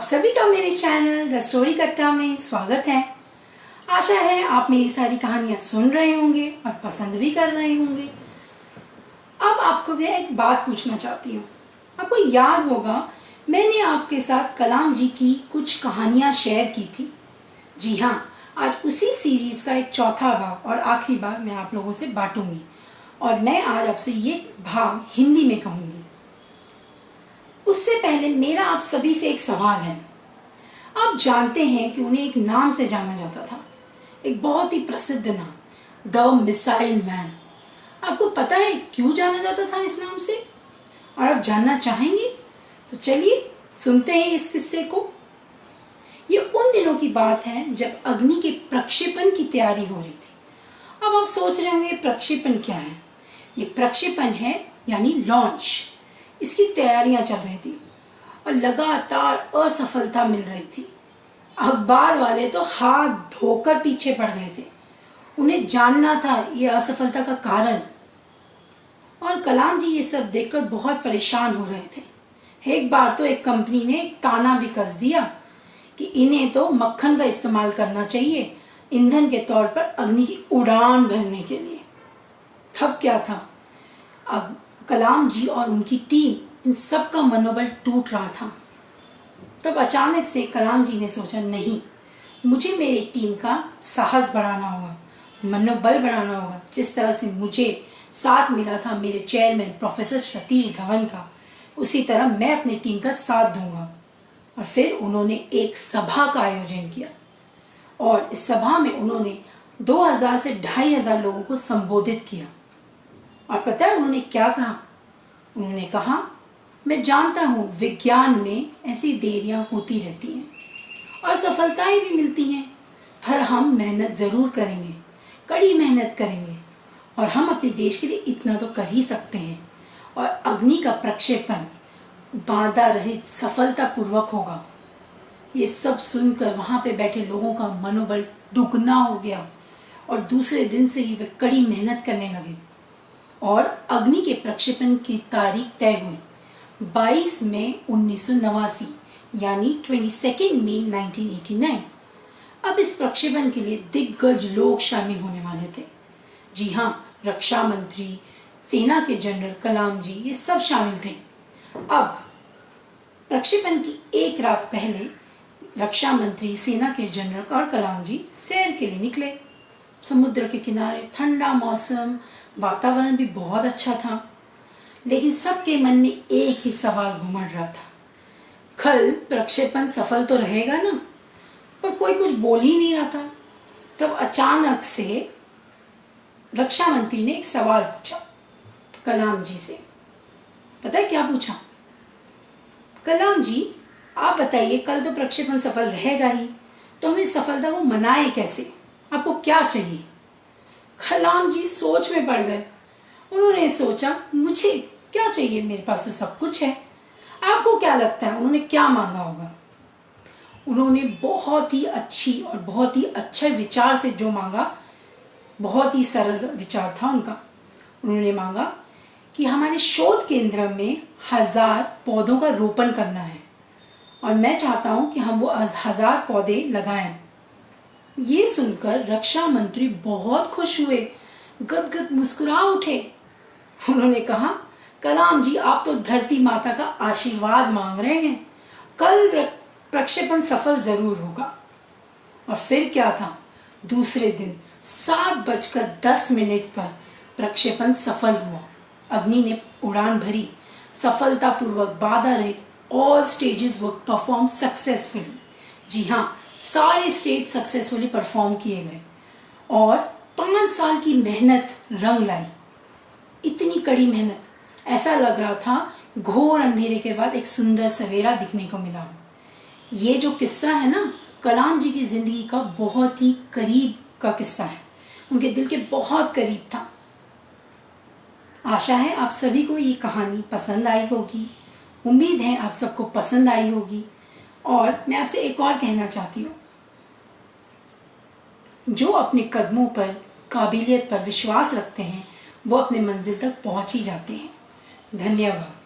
सभी का मेरे चैनल द स्टोरी कट्टा में स्वागत है। आशा है आप मेरी सारी कहानियाँ सुन रहे होंगे और पसंद भी कर रहे होंगे। अब आपको मैं एक बात पूछना चाहती हूँ। आपको याद होगा मैंने आपके साथ कलाम जी की कुछ कहानियाँ शेयर की थी। जी हाँ, आज उसी सीरीज़ का एक चौथा भाग और आखिरी भाग मैं आप लोगों से बांटूंगी और मैं आज आपसे ये भाग हिंदी में कहूँगी। उससे पहले मेरा आप सभी से एक सवाल है। आप जानते हैं कि उन्हें एक नाम से जाना जाता था, एक बहुत ही प्रसिद्ध नाम, द मिसाइल मैन। आपको पता है क्यों जाना जाता था इस नाम से? और आप जानना चाहेंगे? तो चलिए सुनते हैं इस किस्से को। ये उन दिनों की बात है जब अग्नि के प्रक्षेपण की तैयारी हो रही थी। अब आप सोच रहे होंगे प्रक्षेपण क्या है? ये प्रक्षेपण है यानी लॉन्च। इसकी तैयारियां चल रही थी और लगातार असफलता मिल रही थी। अखबार वाले तो हाथ धोकर पीछे पड़ गए थे। उन्हें जानना था ये असफलता का कारण। और कलाम जी ये सब देखकर बहुत परेशान हो रहे थे। एक बार तो एक कंपनी ने एक ताना भी कस दिया कि इन्हें तो मक्खन का इस्तेमाल करना चाहिए ईंधन के तौर पर अग्नि की उड़ान भरने के लिए। तब क्या था, अब कलाम जी और उनकी टीम इन सब का मनोबल टूट रहा था। तब अचानक से कलाम जी ने सोचा, नहीं, मुझे मेरी टीम का साहस बढ़ाना होगा, मनोबल बढ़ाना होगा। जिस तरह से मुझे साथ मिला था मेरे चेयरमैन प्रोफेसर सतीश धवन का, उसी तरह मैं अपनी टीम का साथ दूंगा। और फिर उन्होंने एक सभा का आयोजन किया और इस सभा में उन्होंने 2000 से 2500 लोगों को संबोधित किया। और पता है उन्होंने क्या कहा? उन्होंने कहा, मैं जानता हूँ विज्ञान में ऐसी देरियाँ होती रहती हैं और सफलताएं भी मिलती हैं, पर हम मेहनत ज़रूर करेंगे, कड़ी मेहनत करेंगे और हम अपने देश के लिए इतना तो कर ही सकते हैं। और अग्नि का प्रक्षेपण बाधा रहित सफलतापूर्वक होगा। ये सब सुनकर वहाँ पे बैठे लोगों का मनोबल दुगना हो गया और दूसरे दिन से ही वे कड़ी मेहनत करने लगे और अग्नि के प्रक्षेपण की तारीख तय हुई 22 मई 1989 यानी 22 मई 1989। अब इस प्रक्षेपण के लिए दिग्गज लोग शामिल होने वाले थे। जी हाँ, रक्षा मंत्री, सेना के जनरल कलाम जी, ये सब शामिल थे। अब प्रक्षेपण की एक रात पहले रक्षा मंत्री, सेना के जनरल और कलाम जी सैर के लिए निकले। समुद्र के किनारे ठंडा मौसम, वातावरण भी बहुत अच्छा था। लेकिन सबके मन में एक ही सवाल घूमड़ रहा था, कल प्रक्षेपण सफल तो रहेगा ना? पर कोई कुछ बोल ही नहीं रहा था। तब अचानक से रक्षा मंत्री ने एक सवाल पूछा कलाम जी से। पता है क्या पूछा? कलाम जी, आप बताइए, कल तो प्रक्षेपण सफल रहेगा ही, तो हम इस सफलता को मनाएं कैसे? आपको क्या चाहिए? कलाम जी सोच में पड़ गए। उन्होंने सोचा, मुझे क्या चाहिए? मेरे पास तो सब कुछ है। आपको क्या लगता है उन्होंने क्या मांगा होगा? उन्होंने बहुत ही अच्छी और बहुत ही अच्छे विचार से जो मांगा, बहुत ही सरल विचार था उनका। उन्होंने मांगा कि हमारे शोध केंद्र में 1000 पौधों का रोपण करना है और मैं चाहता हूं कि हम वो 1000 पौधे लगाएं। ये सुनकर रक्षा मंत्री बहुत खुश हुए, गदगद मुस्कुरा उठे। उन्होंने कहा, कलाम जी, आप तो धरती माता का आशीर्वाद मांग रहे हैं, कल प्रक्षेपण सफल जरूर होगा। और फिर क्या था, दूसरे दिन 7:10 पर प्रक्षेपण सफल हुआ। अग्नि ने उड़ान भरी सफलतापूर्वक, बाधा रहित। ऑल स्टेजेस वर परफॉर्म सक्सेसफुली। जी हाँ, सारे स्टेज सक्सेसफुली परफॉर्म किए गए और 5 साल की मेहनत रंग लाई। इतनी कड़ी मेहनत, ऐसा लग रहा था घोर अंधेरे के बाद एक सुंदर सवेरा दिखने को मिला। ये जो किस्सा है ना, कलाम जी की जिंदगी का बहुत ही करीब का किस्सा है, उनके दिल के बहुत करीब था। आशा है आप सभी को ये कहानी पसंद आई होगी। उम्मीद है आप सबको पसंद आई होगी। और मैं आपसे एक और कहना चाहती हूँ, जो अपने कदमों पर, काबिलियत पर विश्वास रखते हैं, वो अपने मंजिल तक पहुंच ही जाते हैं। धन्यवाद।